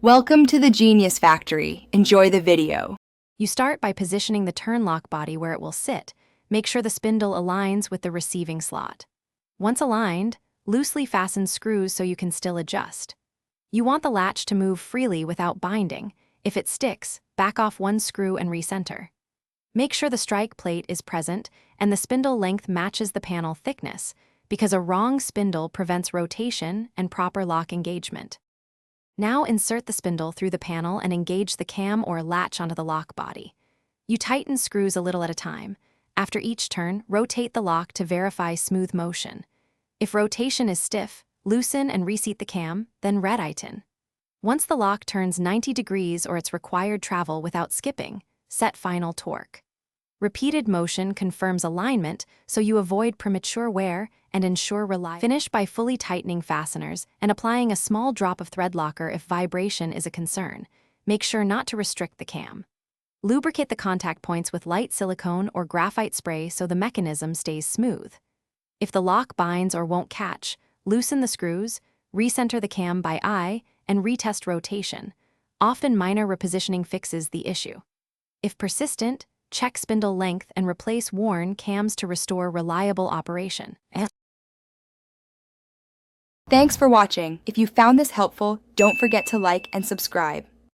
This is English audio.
Welcome to the Genius Factory. Enjoy the video. You start by positioning the turn lock body where it will sit. Make sure the spindle aligns with the receiving slot. Once aligned, loosely fasten screws so you can still adjust. You want the latch to move freely without binding. If it sticks, back off one screw and recenter. Make sure the strike plate is present and the spindle length matches the panel thickness, because a wrong spindle prevents rotation and proper lock engagement. Now insert the spindle through the panel and engage the cam or latch onto the lock body. You tighten screws a little at a time. After each turn, rotate the lock to verify smooth motion. If rotation is stiff, loosen and reseat the cam, then red-tighten. Once the lock turns 90 degrees or its required travel without skipping, set final torque. Repeated motion confirms alignment so you avoid premature wear and ensure reliability. Finish by fully tightening fasteners and applying a small drop of thread locker if vibration is a concern. Make sure not to restrict the cam. Lubricate the contact points with light silicone or graphite spray so the mechanism stays smooth. If the lock binds or won't catch, loosen the screws, recenter the cam by eye, and retest rotation. Often minor repositioning fixes the issue. If persistent, check spindle length and replace worn cams to restore reliable operation. Thanks for watching. If you found this helpful, don't forget to like and subscribe.